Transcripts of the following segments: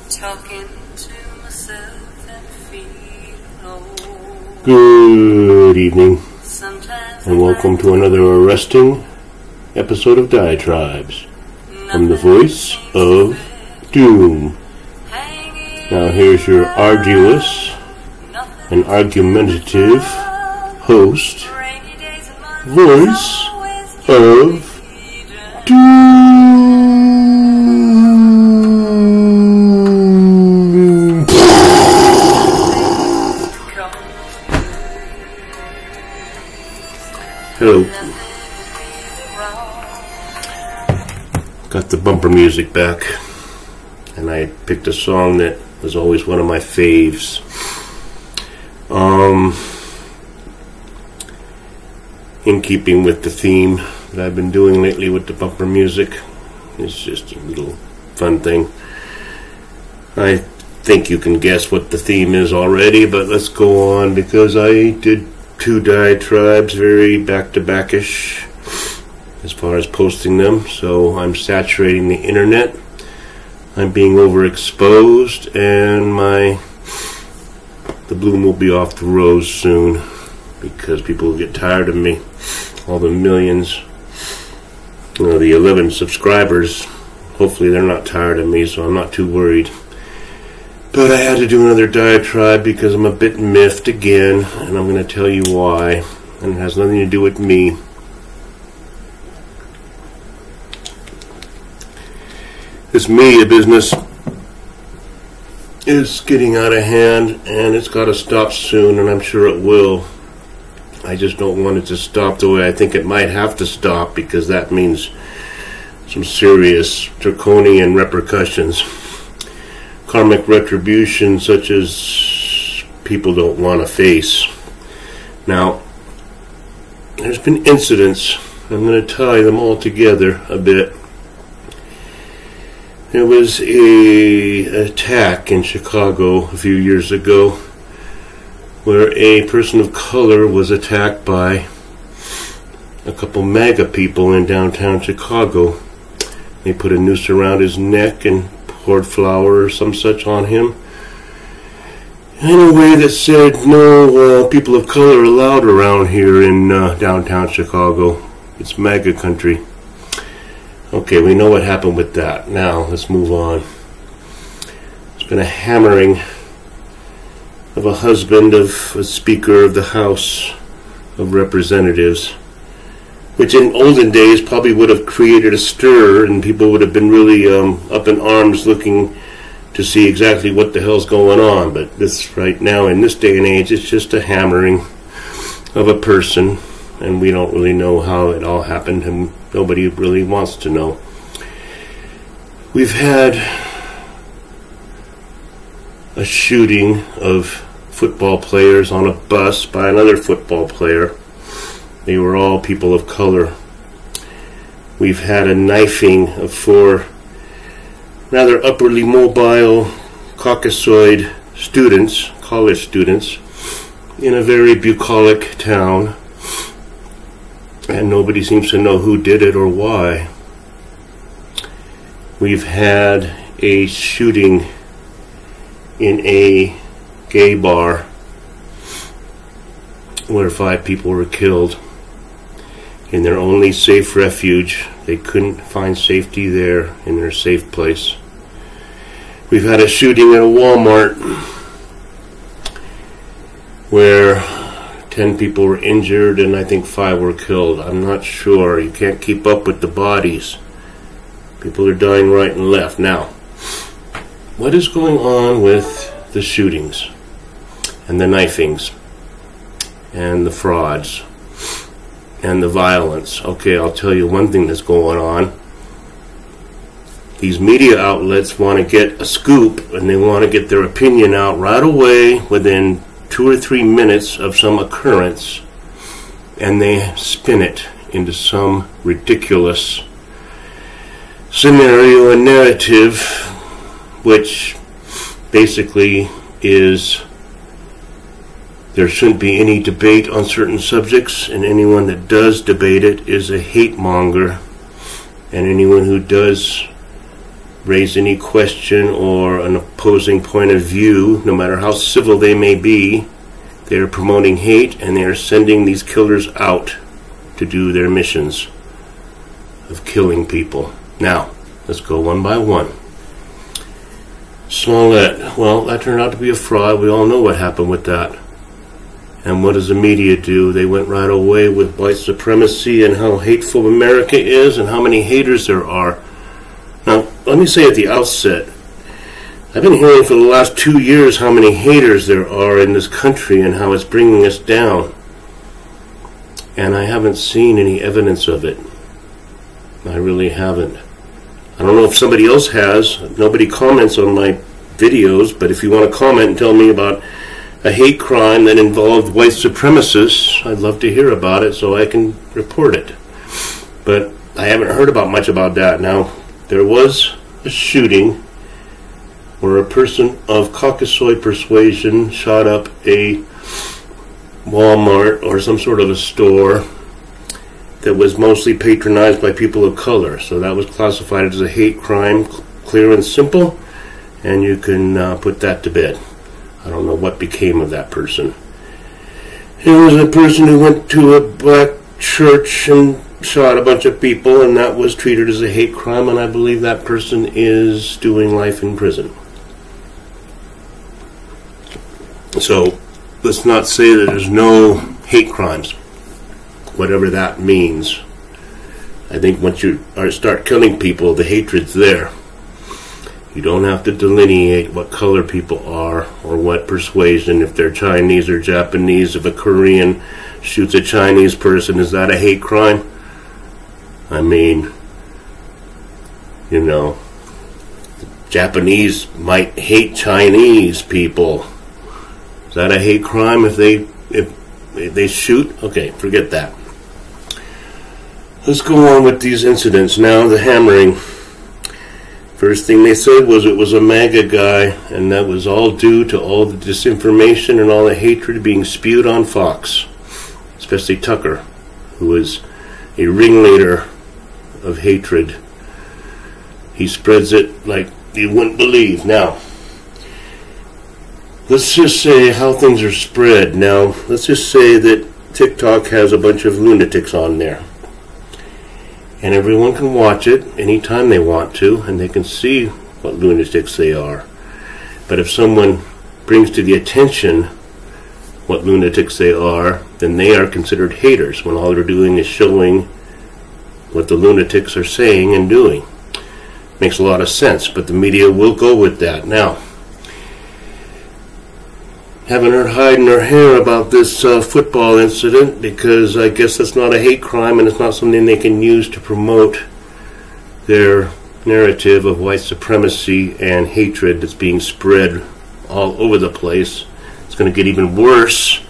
talking to myself and feel old. Good evening, Sometimes and welcome to another arresting episode of Diatribes from the voice of Doom. Now here's your arduous and argumentative host, voice of Doom. Hello. Got the bumper music back, and I picked a song that was always one of my faves. In keeping with the theme that I've been doing lately with the bumper music, it's just a little fun thing. I think you can guess what the theme is already, but let's go on, because I did two diatribes very back-to-back-ish as far as posting them, so I'm saturating the internet. I'm being overexposed, and the bloom will be off the rose soon, because people will get tired of me. All the millions, the 11 subscribers, hopefully they're not tired of me, so I'm not too worried. But I had to do another diatribe because I'm a bit miffed again, and I'm going to tell you why, and it has nothing to do with me. This media business is getting out of hand, and it's got to stop soon, and I'm sure it will. I just don't want it to stop the way I think it might have to stop, because that means some serious draconian repercussions. Karmic retribution such as people don't want to face. Now, there's been incidents. I'm going to tie them all together a bit. There was an attack in Chicago a few years ago where a person of color was attacked by a couple MAGA people in downtown Chicago. They put a noose around his neck and poured flour or some such on him in a way that said no people of color allowed around here in downtown Chicago. It's MAGA country. Okay, we know what happened with that. Now, let's move on. There's been a hammering of a husband of a Speaker of the House of Representatives, which in olden days probably would have created a stir, and people would have been really up in arms looking to see exactly what the hell's going on. But this, right now, in this day and age, it's just a hammering of a person, and we don't really know how it all happened, and nobody really wants to know. We've had a shooting of football players on a bus by another football player. They were all people of color. We've had a knifing of 4 rather upwardly mobile Caucasoid students, college students, in a very bucolic town, and nobody seems to know who did it or why. We've had a shooting in a gay bar where 5 people were killed in their only safe refuge. They couldn't find safety there in their safe place. We've had a shooting at a Walmart where 10 people were injured and I think 5 were killed. I'm not sure. You can't keep up with the bodies. People are dying right and left. Now, what is going on with the shootings and the knifings and the frauds and the violence? Okay, I'll tell you one thing that's going on. These media outlets want to get a scoop, and they want to get their opinion out right away within 2 or 3 minutes of some occurrence, and they spin it into some ridiculous scenario and narrative, which basically is there shouldn't be any debate on certain subjects, and anyone that does debate it is a hate monger, and anyone who does raise any question or an opposing point of view, no matter how civil they may be. They are promoting hate, and they are sending these killers out to do their missions of killing people. Now, let's go one by one. Smollett, well, that turned out to be a fraud. We all know what happened with that. And what does the media do? They went right away with white supremacy and how hateful America is and how many haters there are. Now, let me say at the outset, I've been hearing for the last 2 years how many haters there are in this country and how it's bringing us down. And I haven't seen any evidence of it. I really haven't. I don't know if somebody else has. Nobody comments on my videos, but if you want to comment and tell me about a hate crime that involved white supremacists, I'd love to hear about it so I can report it. But I haven't heard about much about that. Now, there was a shooting where a person of Caucasoid persuasion shot up a Walmart or some sort of a store that was mostly patronized by people of color. So that was classified as a hate crime, clear and simple, and you can put that to bed. I don't know what became of that person. There was a person who went to a black church and shot a bunch of people, and that was treated as a hate crime, and I believe that person is doing life in prison. So let's not say that there's no hate crimes, whatever that means. I think once you start killing people, the hatred's there. You don't have to delineate what color people are or what persuasion. If they're Chinese or Japanese, if a Korean shoots a Chinese person, is that a hate crime? I mean, you know, Japanese might hate Chinese people. Is that a hate crime if they shoot? Okay, forget that. Let's go on with these incidents now. The hammering. First thing they said was it was a MAGA guy, and that was all due to all the disinformation and all the hatred being spewed on Fox, especially Tucker, who is a ringleader of hatred. He spreads it like you wouldn't believe. Now, let's just say how things are spread. Now, let's just say that TikTok has a bunch of lunatics on there. And everyone can watch it anytime they want to, and they can see what lunatics they are. But if someone brings to the attention what lunatics they are, then they are considered haters, when all they're doing is showing what the lunatics are saying and doing. Makes a lot of sense, but the media will go with that. Now, haven't heard hide nor hair about this football incident, because I guess that's not a hate crime and it's not something they can use to promote their narrative of white supremacy and hatred that's being spread all over the place. It's going to get even worse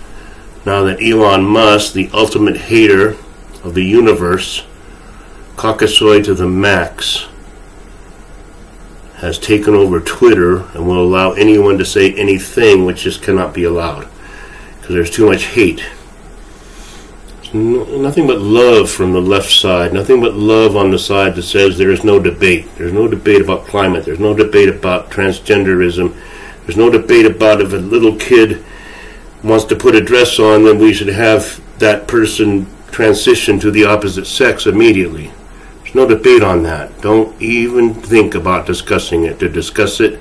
now that Elon Musk, the ultimate hater of the universe, Caucasoid to the max, has taken over Twitter and will allow anyone to say anything, which just cannot be allowed because there's too much hate. There's nothing but love from the left side, nothing but love on the side that says there is no debate. There's no debate about climate. There's no debate about transgenderism. There's no debate about if a little kid wants to put a dress on, then we should have that person transition to the opposite sex immediately. There's no debate on that. Don't even think about discussing it. To discuss it,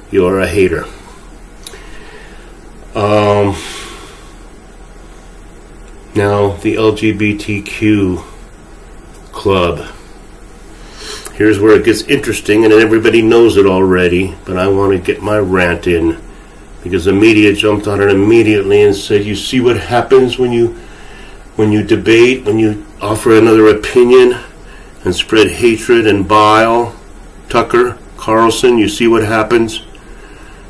you're a hater. Now, the LGBTQ club. Here's where it gets interesting, and everybody knows it already, but I want to get my rant in, because the media jumped on it immediately and said, you see what happens when you debate, when you offer another opinion and spread hatred and bile. Tucker Carlson, you see what happens?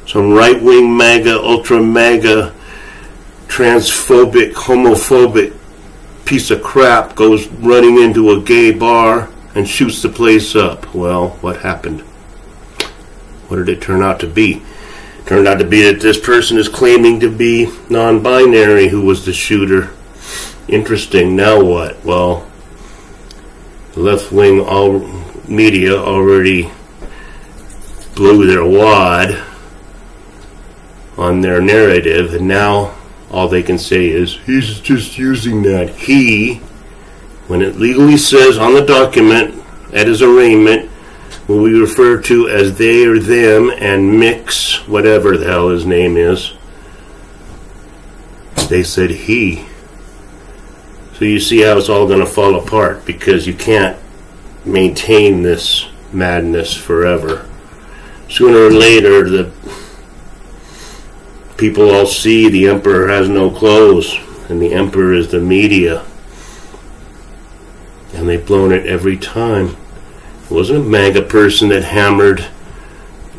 Some right-wing MAGA, ultra-MAGA, transphobic, homophobic piece of crap goes running into a gay bar and shoots the place up. Well, what happened? What did it turn out to be? It turned out to be that this person is claiming to be non-binary who was the shooter. Interesting. Now what? Well, the left-wing media already blew their wad on their narrative, and now all they can say is, he's just using that he, when it legally says on the document, at his arraignment, will we refer to as they or them and mix whatever the hell his name is. They said he. So you see how it's all going to fall apart, because you can't maintain this madness forever. Sooner or later, the people all see the emperor has no clothes, and the emperor is the media. And they've blown it every time. It wasn't a MAGA person that hammered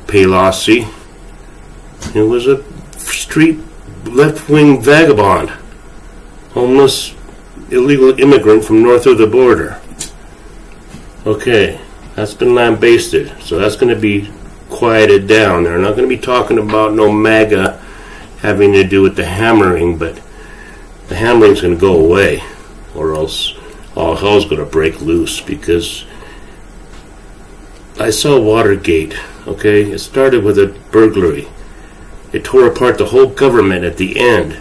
Pelosi. It was a street left-wing vagabond, homeless, illegal immigrant from north of the border. Okay, that's been lambasted, so that's going to be quieted down. They're not going to be talking about no MAGA having to do with the hammering, but the hammering's going to go away, or else all hell's going to break loose, because I saw Watergate, okay? It started with a burglary. It tore apart the whole government at the end,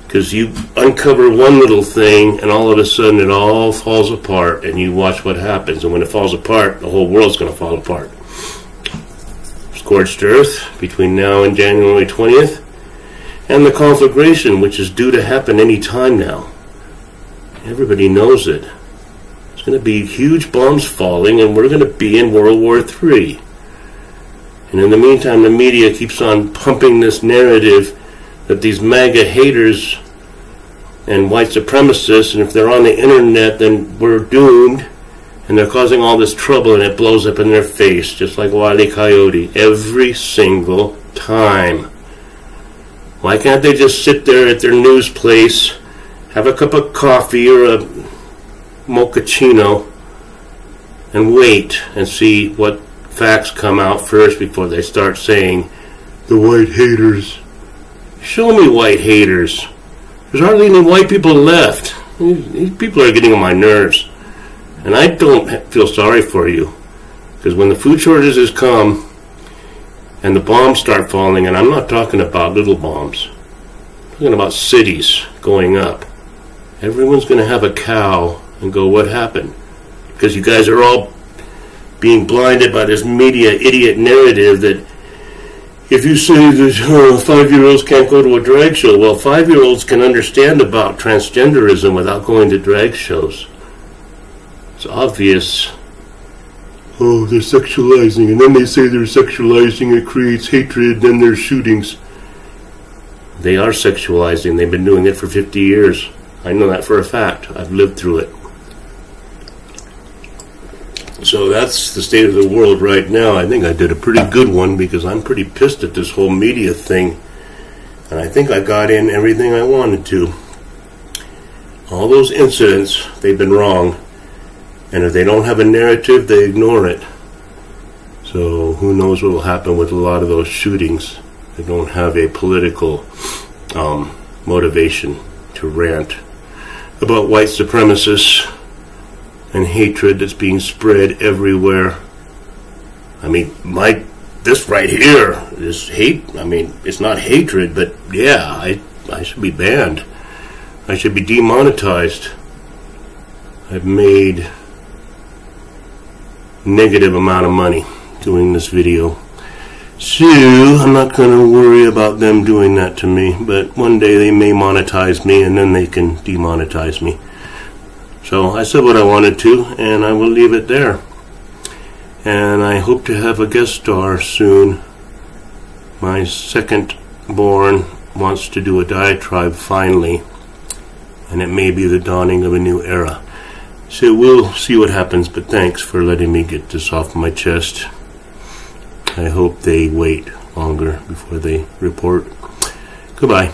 because you uncover one little thing and all of a sudden it all falls apart, and you watch what happens. And when it falls apart, the whole world's going to fall apart. Scorched earth between now and January 20th, and the conflagration, which is due to happen any time now. Everybody knows it. There's going to be huge bombs falling, and we're going to be in World War III. And in the meantime, the media keeps on pumping this narrative that these MAGA haters and white supremacists, and if they're on the internet, then we're doomed, and they're causing all this trouble, and it blows up in their face, just like Wile E. Coyote, every single time. Why can't they just sit there at their news place, have a cup of coffee or a mochaccino, and wait and see what facts come out first before they start saying, the white haters. Show me white haters. There's hardly any white people left. These people are getting on my nerves. And I don't feel sorry for you, because when the food shortages come and the bombs start falling, and I'm not talking about little bombs, I'm talking about cities going up, everyone's going to have a cow and go, what happened? Because you guys are all being blinded by this media idiot narrative that if you say that 5-year-olds can't go to a drag show, well, 5-year-olds can understand about transgenderism without going to drag shows. It's obvious. Oh, they're sexualizing, and then they say they're sexualizing, it creates hatred, then there's shootings. They are sexualizing. They've been doing it for 50 years. I know that for a fact. I've lived through it. So that's the state of the world right now. I think I did a pretty good one, because I'm pretty pissed at this whole media thing. And I think I got in everything I wanted to. All those incidents, they've been wrong. And if they don't have a narrative, they ignore it. So who knows what will happen with a lot of those shootings. They don't have a political motivation to rant about white supremacists and hatred that's being spread everywhere. I mean, this right here is hate. I mean, it's not hatred, but yeah, I should be banned. I should be demonetized. I've made negative amount of money doing this video. So I'm not going to worry about them doing that to me, but one day they may monetize me, and then they can demonetize me. So I said what I wanted to, and I will leave it there. And I hope to have a guest star soon. My second born wants to do a diatribe finally, and it may be the dawning of a new era. So we'll see what happens, but thanks for letting me get this off my chest. I hope they wait longer before they report. Goodbye.